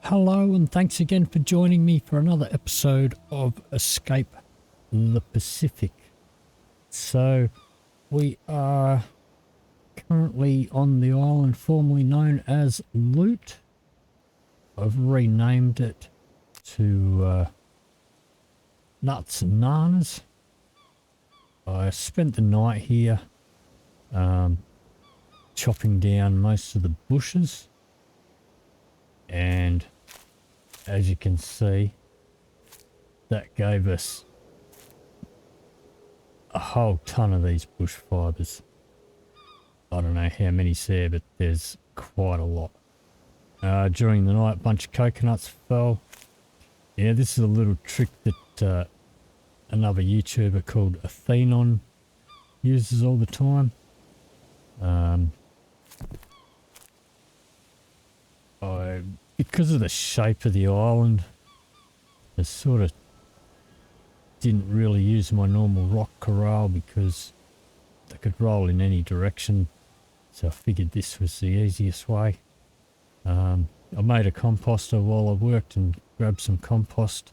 Hello and thanks again for joining me for another episode of Escape the Pacific. So we are currently on the island formerly known as Loot. I've renamed it to Nuts and Nanas. I spent the night here chopping down most of the bushes, and as you can see, that gave us a whole ton of these bush fibres. I don't know how many's there, but there's quite a lot. During the night, a bunch of coconuts fell. Yeah, this is a little trick that another YouTuber called Athenon uses all the time. Because of the shape of the island, I sort of didn't really use my normal rock corral because they could roll in any direction. So I figured this was the easiest way. I made a composter while I worked and grabbed some compost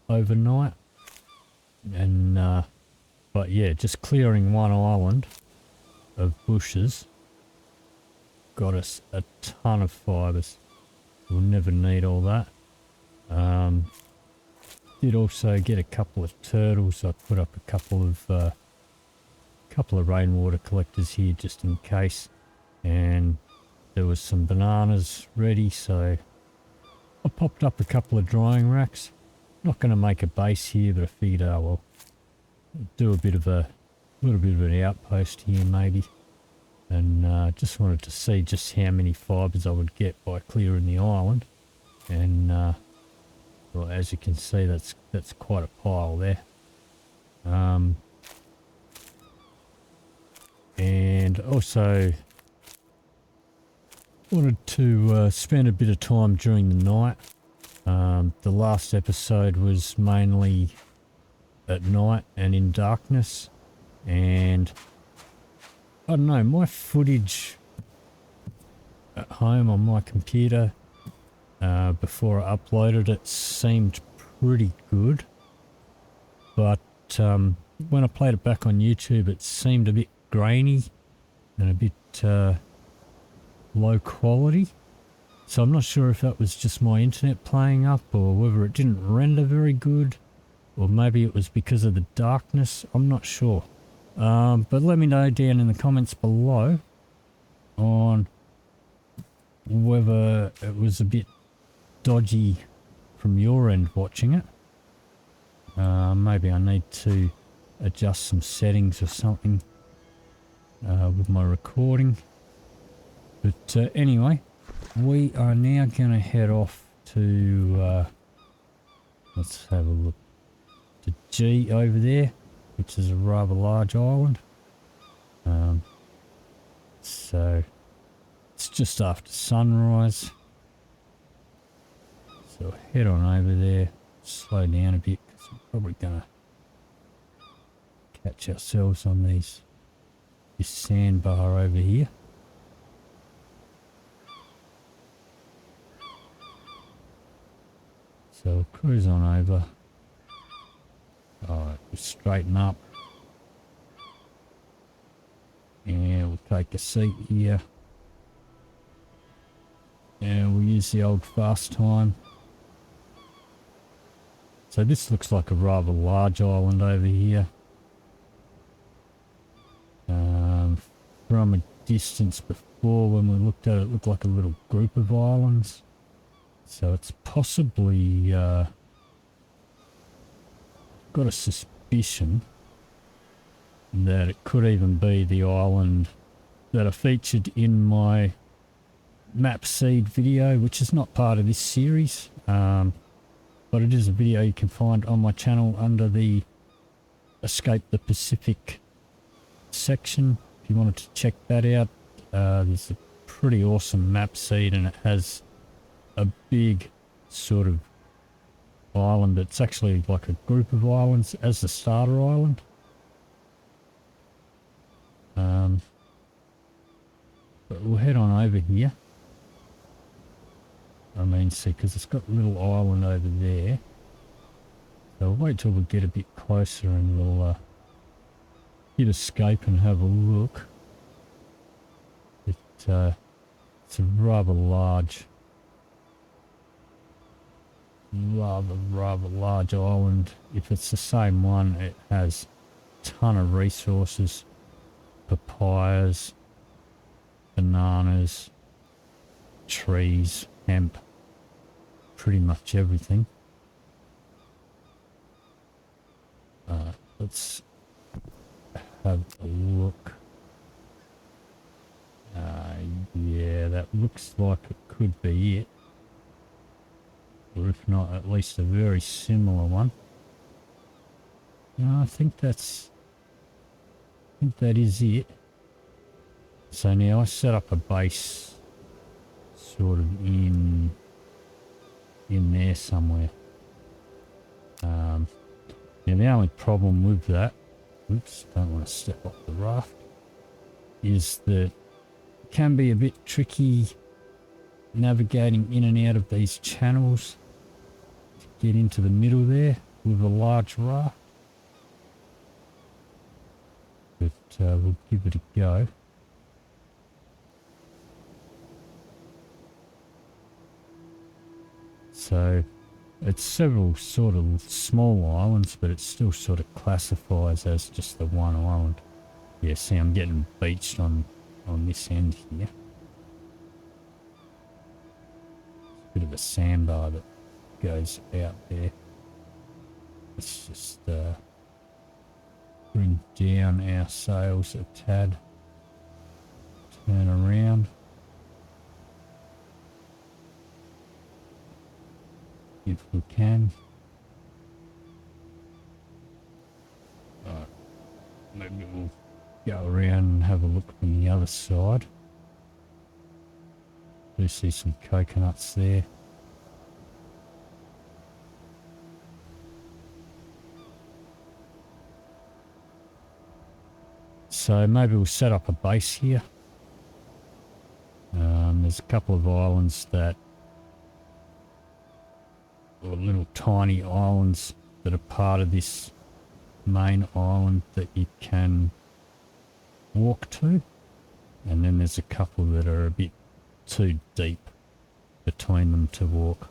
overnight. And, but yeah, just clearing one island of bushes got us a ton of fibres. We'll never need all that. Did also get a couple of turtles. I put up a couple of rainwater collectors here just in case, and there was some bananas ready, so I popped up a couple of drying racks. Not going to make a base here, but I figured, oh well, do a little bit of an outpost here maybe. And just wanted to see just how many fibres I would get by clearing the island. And well, as you can see, that's quite a pile there. And also wanted to spend a bit of time during the night. The last episode was mainly at night and in darkness, and I don't know, my footage at home on my computer before I uploaded it seemed pretty good, but when I played it back on YouTube it seemed a bit grainy and a bit low quality. So I'm not sure if that was just my internet playing up or whether it didn't render very good, or maybe it was because of the darkness. I'm not sure. But let me know down in the comments below on whether it was a bit dodgy from your end watching it. Maybe I need to adjust some settings or something with my recording. But anyway, we are now going to head off to, let's have a look, to G over there, which is a rather large island. So it's just after sunrise. So head on over there, slow down a bit because we're probably going to catch ourselves on this sandbar over here. So we'll cruise on over. Alright, we'll straighten up. And we'll take a seat here. And we'll use the old fast time. So this looks like a rather large island over here. From a distance before, when we looked at it, it looked like a little group of islands. So it's possibly got a suspicion that it could even be the island that I featured in my map seed video, which is not part of this series, but it is a video you can find on my channel under the Escape the Pacific section if you wanted to check that out. There's a pretty awesome map seed, and it has a big sort of island. It's actually like a group of islands as the starter island. But we'll head on over here. I mean, see, because it's got a little island over there. So I'll wait till we get a bit closer and we'll hit escape and have a look. It's a rather large, rather large island. If it's the same one, it has a ton of resources, papayas, bananas, trees, hemp, pretty much everything. Let's have a look. Yeah, that looks like it could be it. Or if not, at least a very similar one. No, I think that is it. So now I set up a base sort of in there somewhere. Now the only problem with that, oops, don't want to step off the raft, is that it can be a bit tricky navigating in and out of these channels to get into the middle there with a large raft. But we'll give it a go. So it's several sort of small islands, but it still sort of classifies as just the one island. Yeah, see, I'm getting beached on this end here. It's a bit of a sandbar that goes out there. Let's just bring down our sails a tad. Turn around. If we can. Alright, maybe we'll go around and have a look from the other side. Do see some coconuts there. So maybe we'll set up a base here. There's a couple of islands that, or little tiny islands that are part of this main island that you can walk to, and then there's a couple that are a bit too deep between them to walk.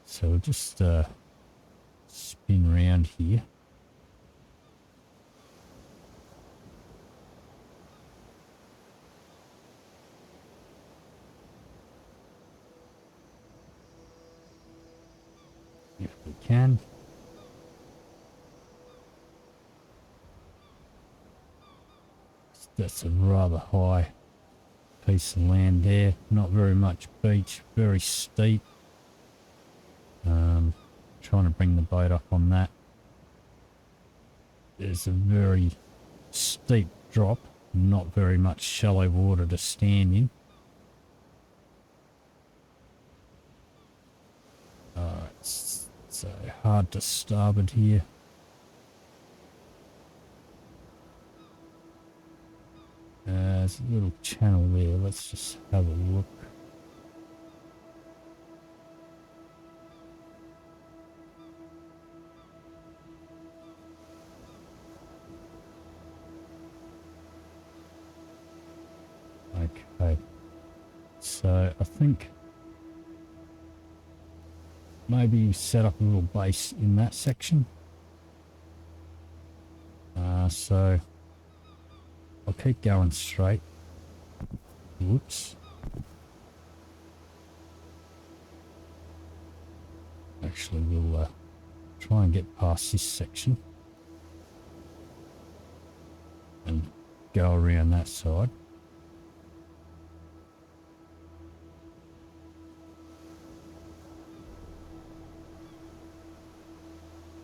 So we'll just spin round here. If we can. That's a rather high piece of land there. Not very much beach, very steep. Trying to bring the boat up on that. There's a very steep drop, not very much shallow water to stand in. Alright, so hard to starboard here. There's a little channel there. Let's just have a look. Okay. So I think maybe you set up a little base in that section. So I'll keep going straight. Whoops. Actually, we'll try and get past this section and go around that side.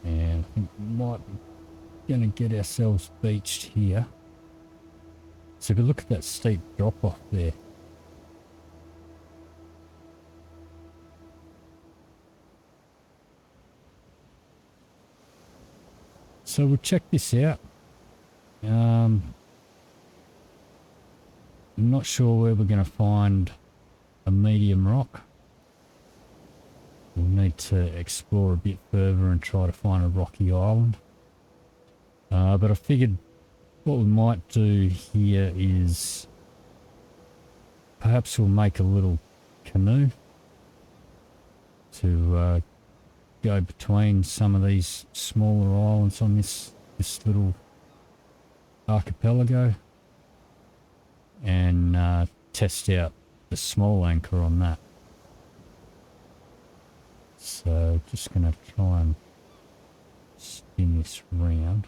And I think we might be going to get ourselves beached here. So if you look at that steep drop off there. So we'll check this out. I'm not sure where we're going to find a medium rock. We'll need to explore a bit further and try to find a rocky island. But I figured what we might do here is perhaps we'll make a little canoe to go between some of these smaller islands on this little archipelago and test out the small anchor on that. So just going to try and spin this round.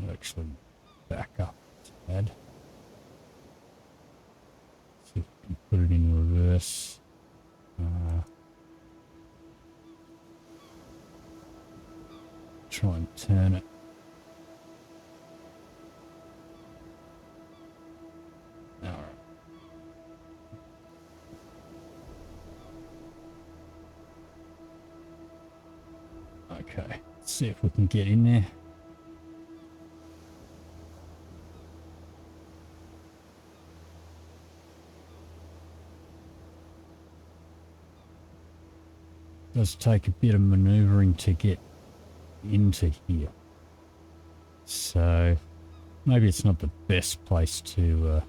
I'll actually back up a tad. See if we can put it in reverse. Try and turn it. Alright. Okay, let's see if we can get in there. Does take a bit of maneuvering to get into here, so maybe it's not the best place to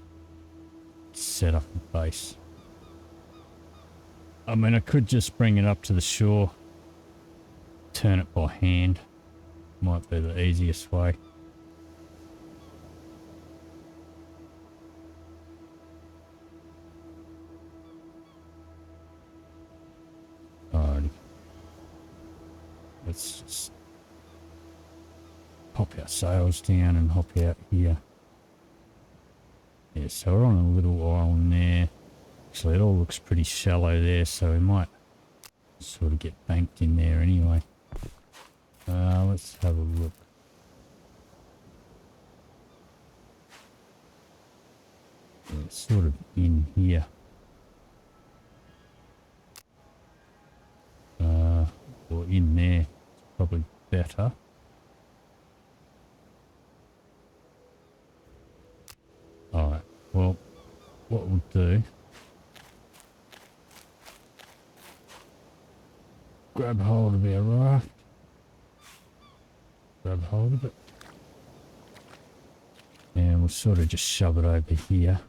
set up a base. I mean, I could just bring it up to the shore, turn it by hand. Might be the easiest way. Alrighty. Let's just pop our sails down and hop out here. Yeah, so we're on a little island there. Actually, it all looks pretty shallow there, so we might sort of get banked in there anyway. Let's have a look. Yeah, it's sort of in here. Or in there, it's probably better. Alright, well, what we'll do, grab hold of our raft, grab hold of it, and we'll sort of just shove it over here.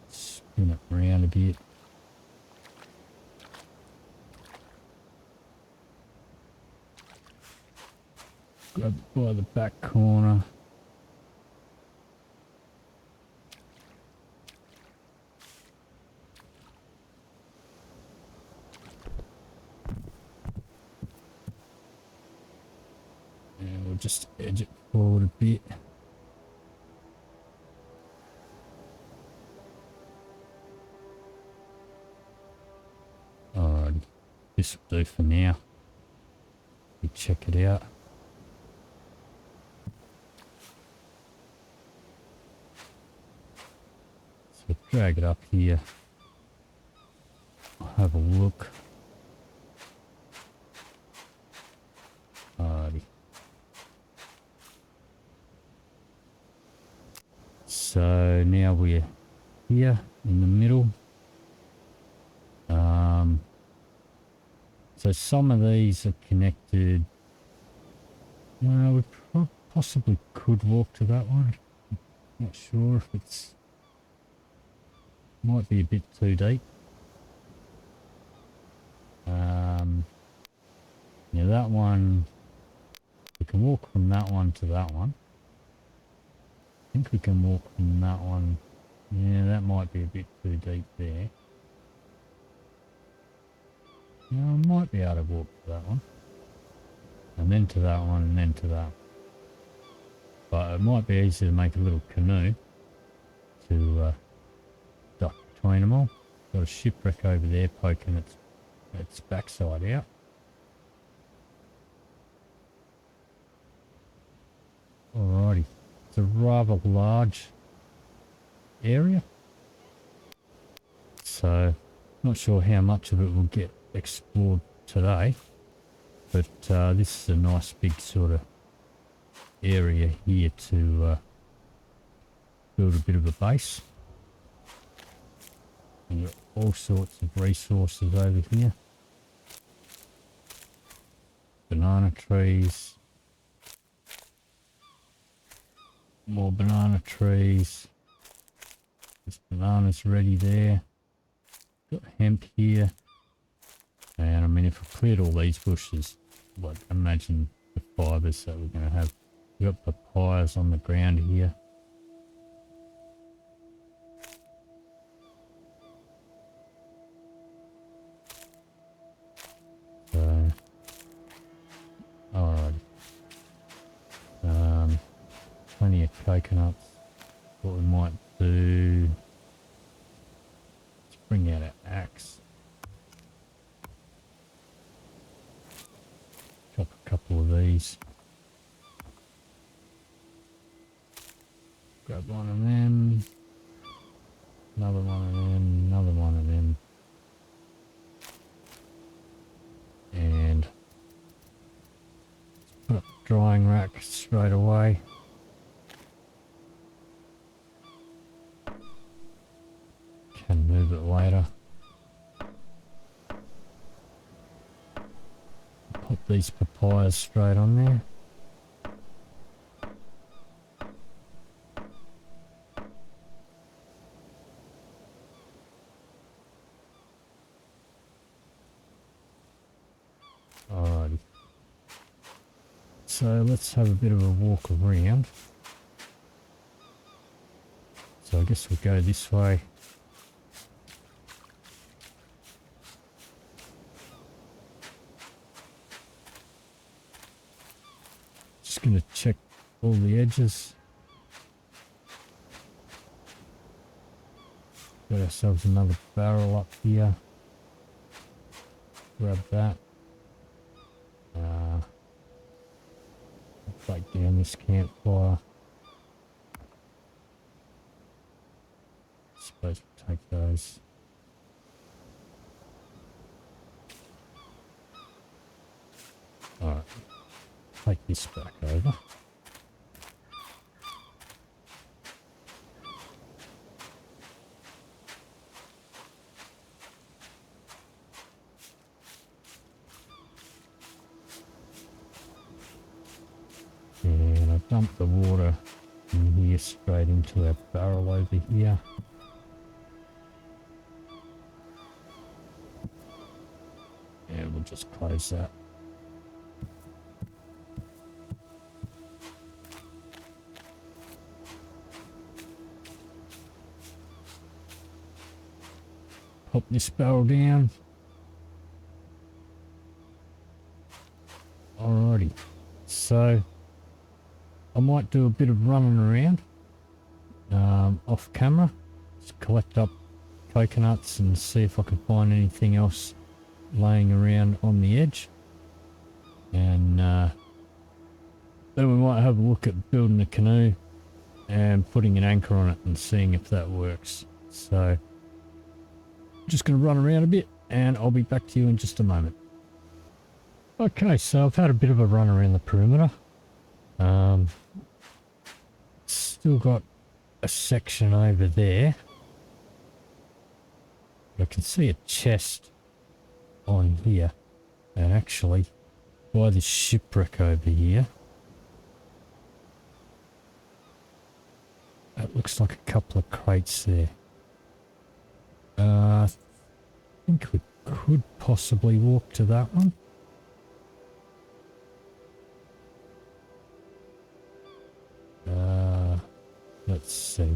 Spin it around a bit. Grab it by the back corner. And we'll just edge it forward a bit. Alrighty, this will do for now. We check it out. So drag it up here. I'll have a look. Alrighty. So now we're here in the middle. So some of these are connected. Well, we possibly could walk to that one. Not sure if it's might be a bit too deep. Yeah, that one we can walk from that one to that one. I think we can walk from that one. Yeah, that might be a bit too deep there. Yeah, I might be able to walk to that one. And then to that one, and then to that. But it might be easy to make a little canoe to duck between them all. Got a shipwreck over there poking its backside out. Alrighty. It's a rather large area. So, not sure how much of it will get explored today, but this is a nice big sort of area here to build a bit of a base. And got all sorts of resources over here. Banana trees. More banana trees. There's bananas ready there. Got hemp here. And I mean, if I cleared all these bushes, like imagine the fibres that we're going to have. We've got papayas on the ground here. So, alright. Plenty of coconuts. What we might do, let's bring out our axe. Chop a couple of these. Grab one of them. Another one of them. Another one of them. And put up the drying rack straight away. Can move it later. Put these papayas straight on there. Alrighty. So let's have a bit of a walk around. So I guess we'll go this way. Just going to check all the edges. Got ourselves another barrel up here. Grab that. Break down this campfire. Suppose we'll take those. Alright. Take this back over. And I've dumped the water in here straight into our barrel over here. And we'll just close that. Pop this barrel down. Alrighty. So I might do a bit of running around off camera, just collect up coconuts and see if I can find anything else laying around on the edge, and then we might have a look at building a canoe and putting an anchor on it and seeing if that works. So just going to run around a bit and I'll be back to you in just a moment. Okay, so I've had a bit of a run around the perimeter. Still got a section over there. I can see a chest on here, and actually by this shipwreck over here, it looks like a couple of crates there. I think we could possibly walk to that one. Let's see.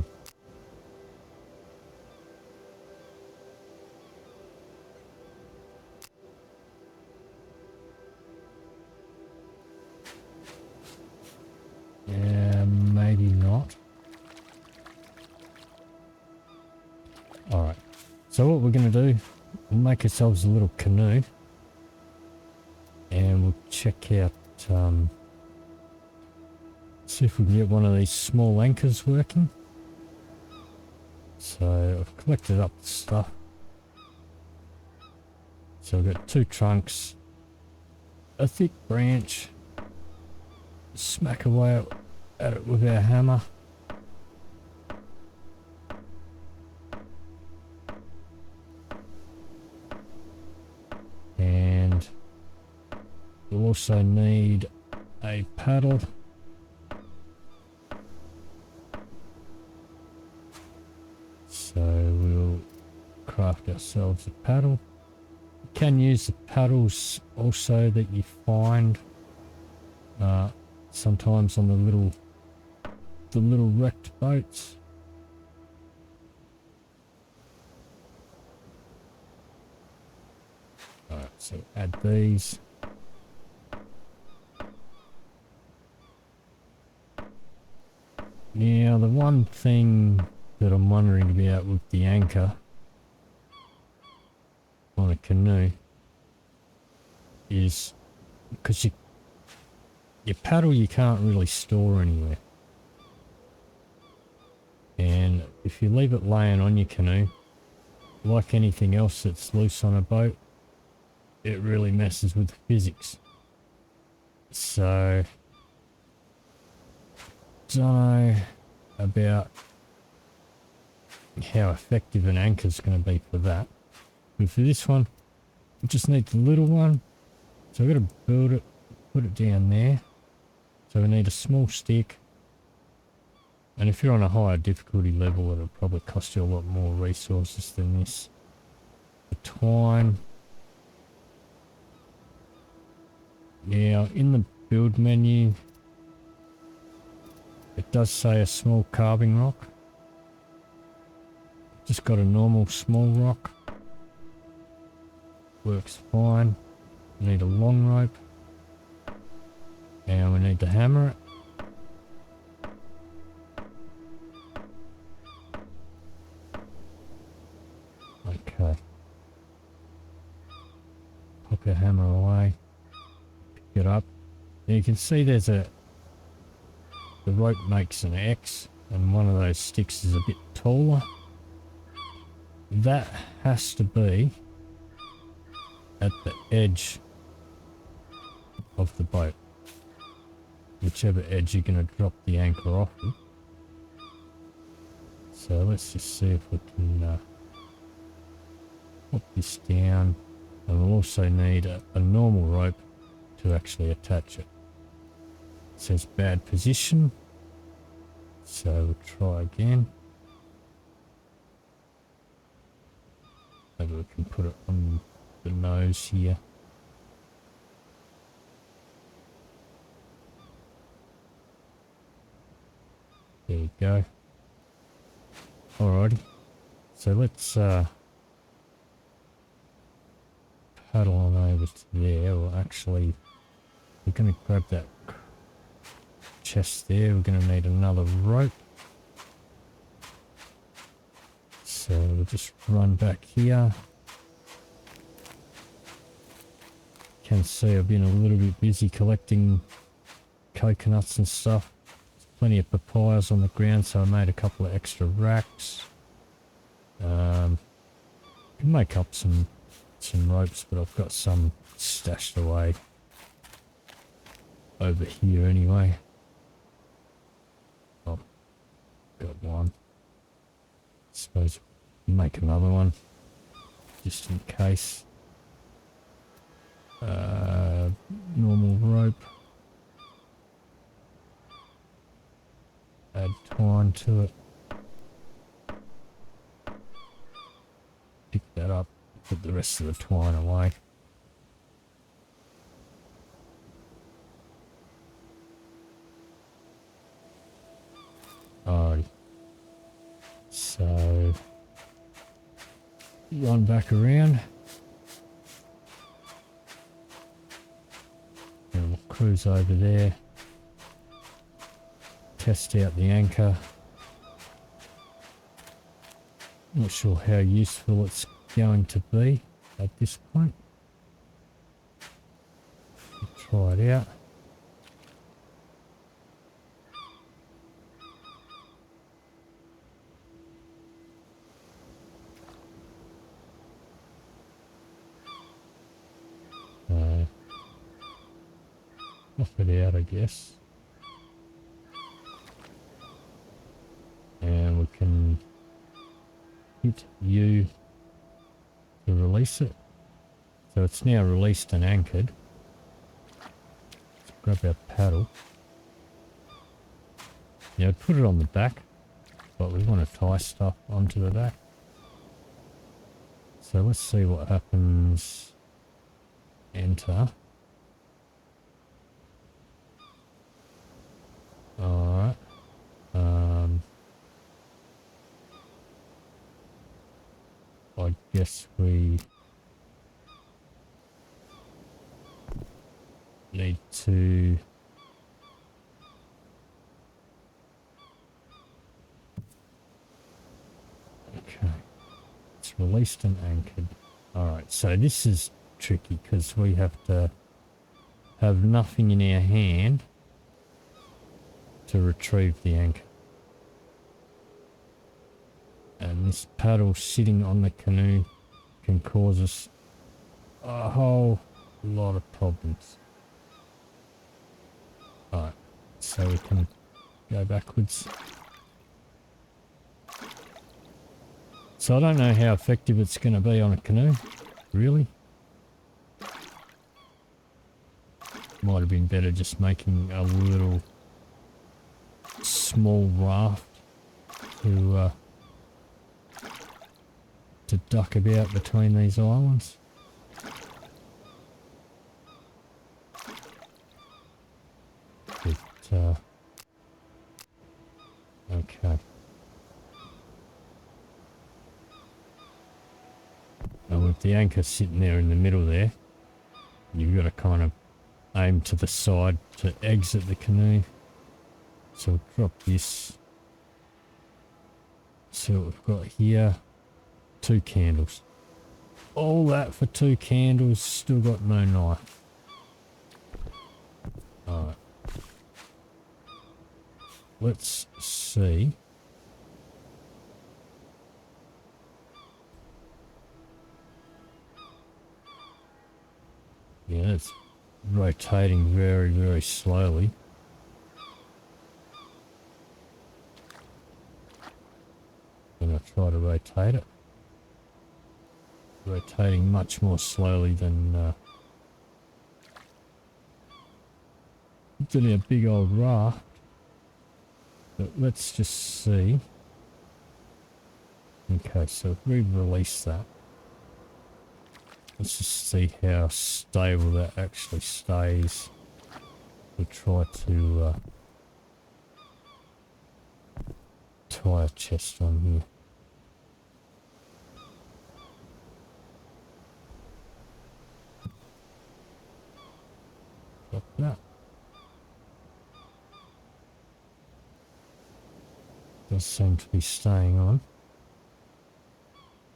Yeah, maybe not. Alright. So what we're going to do, we'll make ourselves a little canoe. And we'll check out, see if we can get one of these small anchors working. So I've collected up the stuff. So I've got 2 trunks, a thick branch, smack away at at it with our hammer. And we'll also need a paddle. So we'll craft ourselves a paddle. You can use the paddles also that you find sometimes on the little wrecked boats. Alright, so add these. Now the one thing that I'm wondering about with the anchor on a canoe is because your paddle you can't really store anywhere, and if you leave it laying on your canoe, like anything else that's loose on a boat, it really messes with the physics. So don't know about how effective an anchor is going to be for that. But for this one, we just need the little one. So I've got to build it, put it down there. So we need a small stick. And if you're on a higher difficulty level, it'll probably cost you a lot more resources than this. The twine. Now, in the build menu, it does say a small carving rock. Just got a normal small rock. Works fine. We need a long rope. And we need to hammer it. Okay. Pop our hammer away. Pick it up. Now you can see there's the rope makes an X, and one of those sticks is a bit taller. That has to be at the edge of the boat, whichever edge you're going to drop the anchor off with. So let's just see if we can put this down, and we'll also need a normal rope to actually attach it. It says bad position, so we'll try again. Maybe we can put it on the nose here. There you go. Alrighty. So let's paddle on over to there. Or actually, we're going to grab that chest there. We're going to need another rope. So we'll just run back here. You can see I've been a little bit busy collecting coconuts and stuff. There's plenty of papayas on the ground, so I made a couple of extra racks. Can make up some ropes, but I've got some stashed away over here anyway. Oh, got one. Suppose make another one just in case. Normal rope. Add twine to it. Pick that up. Put the rest of the twine away. Alrighty. So run back around. And we'll cruise over there. Test out the anchor. Not sure how useful it's going to be at this point. We'll try it out. Off it out, I guess. hit U to release it. So it's now released and anchored. Let's grab our paddle. Now put it on the back, but we want to tie stuff onto the back. So let's see what happens. Enter. Alright. I guess we need to okay, it's released and anchored. Alright, so this is tricky because we have to have nothing in our hand to retrieve the anchor. And this paddle sitting on the canoe can cause us a whole lot of problems. Alright, so we can go backwards. So I don't know how effective it's going to be on a canoe, really. Might have been better just making a little small raft to duck about between these islands. But, okay. Now with the anchor sitting there in the middle there, you've got to kind of aim to the side to exit the canoe. So we'll drop this. See what we've got here. 2 candles. All that for 2 candles, still got no knife. Alright. Let's see. Yeah, it's rotating very, very slowly. I'm going to try to rotate it. Rotating much more slowly than a big old raft. But let's just see. Okay, so if we release that, let's just see how stable that actually stays. We'll try to tie a chest on here. Drop that. Does seem to be staying on.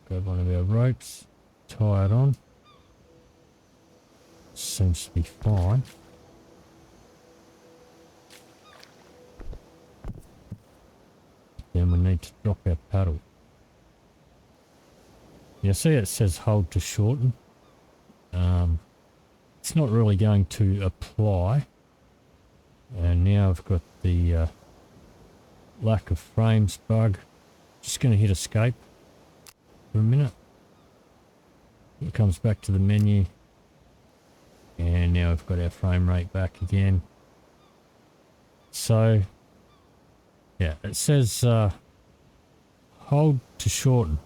Grab one of our ropes, tie it on. Seems to be fine. Then we need to drop our paddle. You see it says hold to shorten. It's not really going to apply. And now I've got the lack of frames bug. Just going to hit escape for a minute. It comes back to the menu. And now we've got our frame rate back again. So, yeah, it says hold to shorten.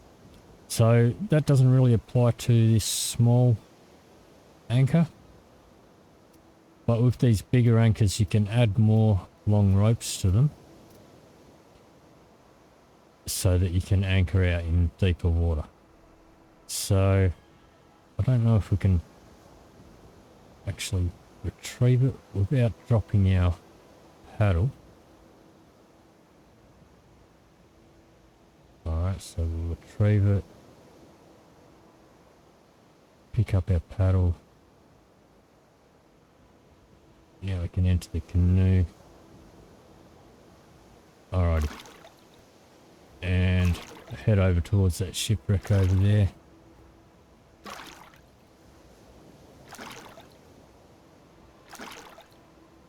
So that doesn't really apply to this small anchor. But with these bigger anchors, you can add more long ropes to them so that you can anchor out in deeper water. So I don't know if we can actually retrieve it without dropping our paddle. Alright, so we'll retrieve it, pick up our paddle. Now we can enter the canoe. Alrighty. And head over towards that shipwreck over there.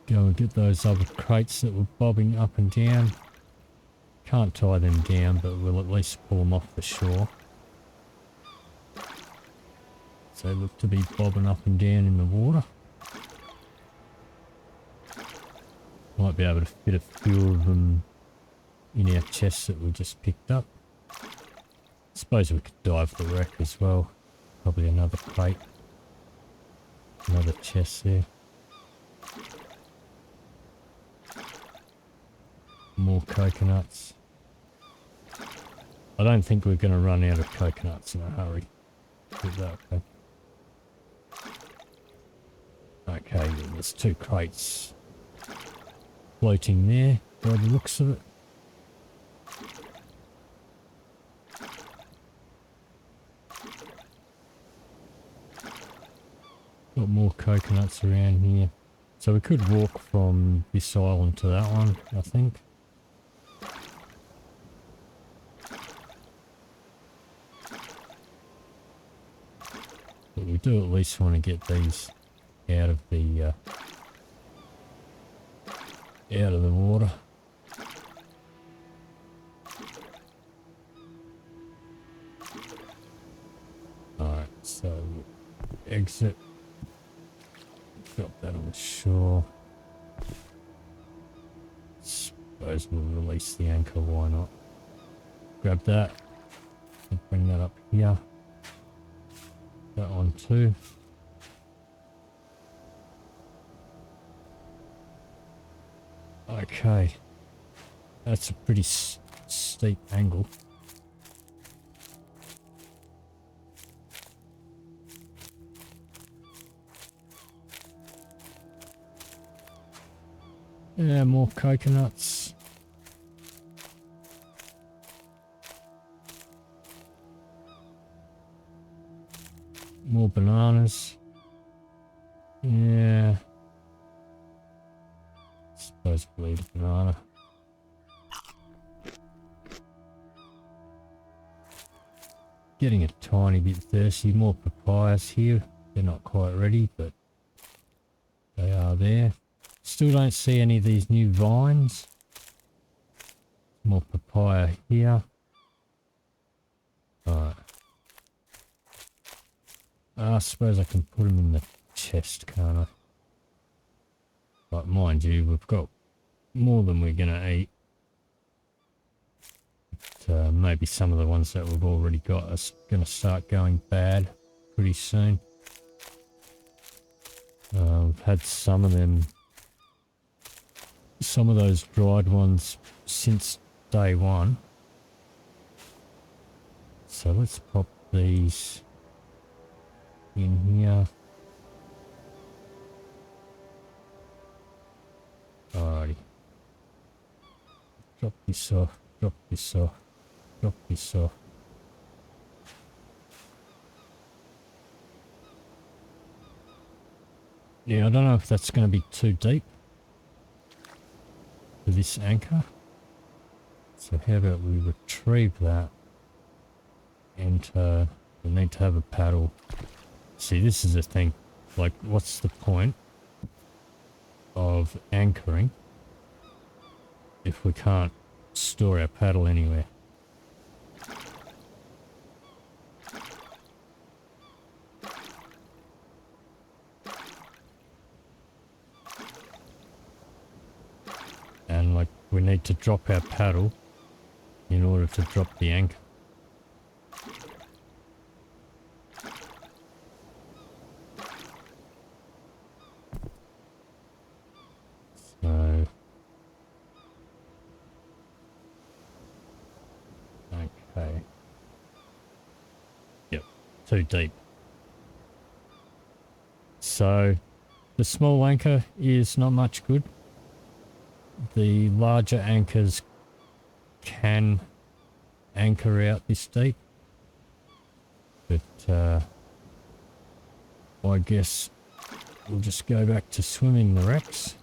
Go and get those other crates that were bobbing up and down. Can't tie them down, but we'll at least pull them off the shore. So they look to be bobbing up and down in the water. Might be able to fit a few of them in our chests that we just picked up. Suppose we could dive the wreck as well. Probably another crate. Another chest there. More coconuts. I don't think we're going to run out of coconuts in a hurry. Is that okay? Okay, there's 2 crates floating there by the looks of it. Got more coconuts around here. So we could walk from this island to that one, I think. But we do at least want to get these out of the water. Alright, so exit. Drop that on the shore. Suppose we'll release the anchor, why not? Grab that and bring that up here. That one too. Okay, that's a pretty steep angle. Yeah, more coconuts. More bananas. Yeah. Suppose we'll eat a banana. Getting a tiny bit thirsty. More papayas here. They're not quite ready, but they are there. Still don't see any of these new vines. More papaya here. Alright. I suppose I can put them in the chest, can't I? But mind you, we've got more than we're going to eat. But, maybe some of the ones that we've already got are going to start going bad pretty soon. We've had some of them, some of those dried ones since day one. So let's pop these in here. Alrighty. Drop this off, drop this off, drop this off. Yeah, I don't know if that's going to be too deep for this anchor. So how about we retrieve that and we need to have a paddle. See, this is the thing. Like, what's the point of anchoring if we can't store our paddle anywhere? And like, we need to drop our paddle in order to drop the anchor. So, okay. Yep, too deep. So, the small anchor is not much good. The larger anchors can anchor out this deep, but I guess we'll just go back to swimming the wrecks.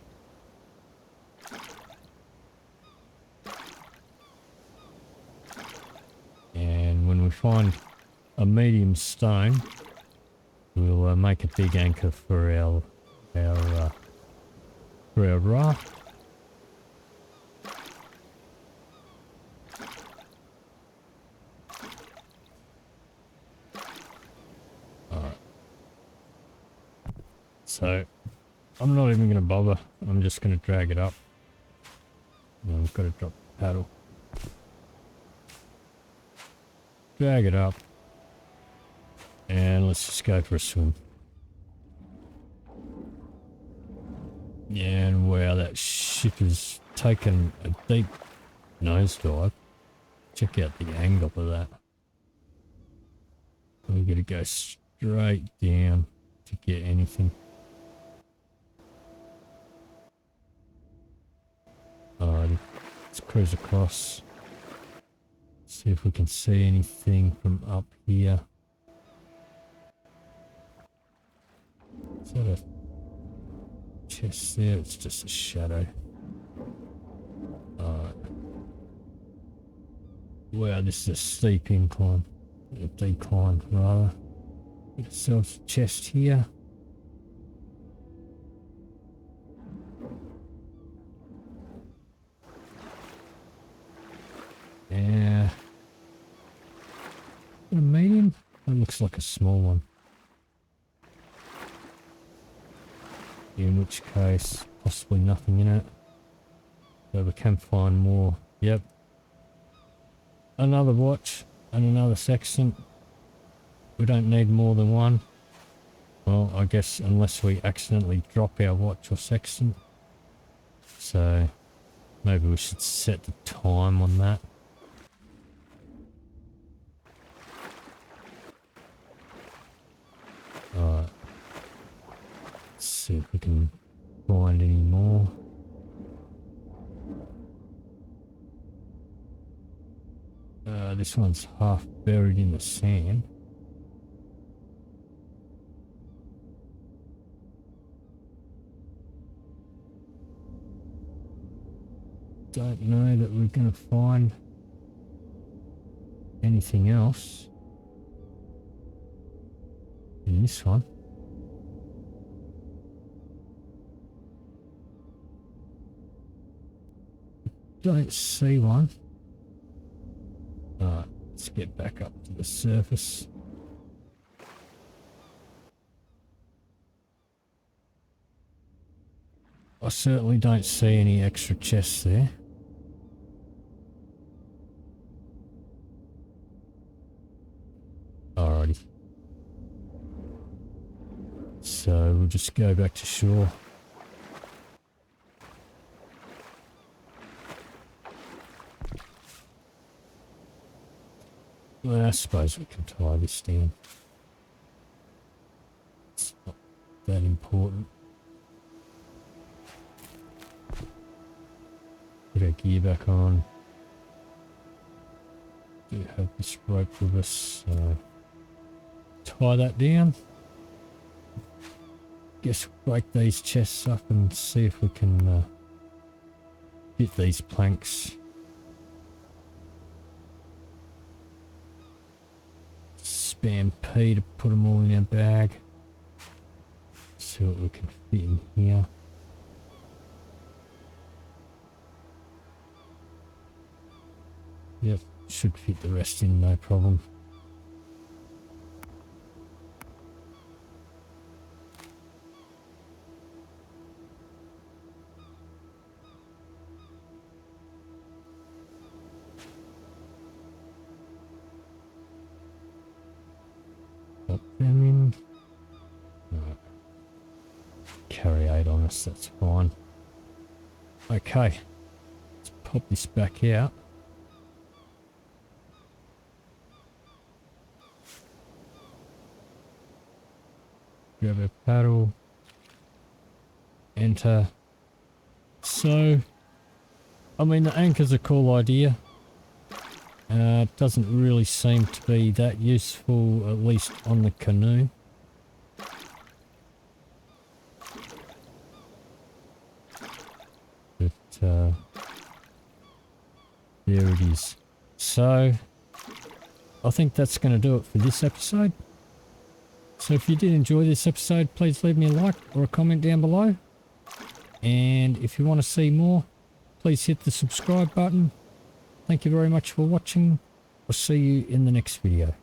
And when we find a medium stone, we'll make a big anchor for our raft. So I'm not even going to bother. I'm just going to drag it up. And I've got to drop the paddle. Drag it up. And let's just go for a swim. Yeah, and wow, that ship has taken a deep nosedive. Check out the angle of that. We're going to go straight down to get anything. Alrighty, let's cruise across. See if we can see anything from up here. Is that a chest there? It's just a shadow. Alright. Wow, this is a steep incline. A decline, rather. Get ourselves a chest here. Yeah. A medium? That looks like a small one. In which case, possibly nothing in it. So we can find more. Yep. Another watch and another sextant. We don't need more than one. Well, I guess unless we accidentally drop our watch or sextant. So maybe we should set the time on that. Alright. Let's see if we can find any more. This one's half buried in the sand. Don't know that we're going to find anything else in this one. Don't see one. Alright, let's get back up to the surface. I certainly don't see any extra chests there. Alrighty. So we'll just go back to shore. Well, I suppose we can tie this down. It's not that important. Put our gear back on. Do have this rope with us, so tie that down. Guess we'll break these chests up and see if we can fit these planks. Spam P to put them all in our bag. See what we can fit in here. Yep, should fit the rest in, no problem. Put them in. Right. Carry 8 on us, that's fine. Okay, let's pop this back out. Grab a paddle, enter. So, I mean, the anchor's a cool idea. It doesn't really seem to be that useful, at least on the canoe. But there it is. So, I think that's going to do it for this episode. So if you did enjoy this episode, please leave me a like or a comment down below. And if you want to see more, please hit the subscribe button. Thank you very much for watching. I'll see you in the next video.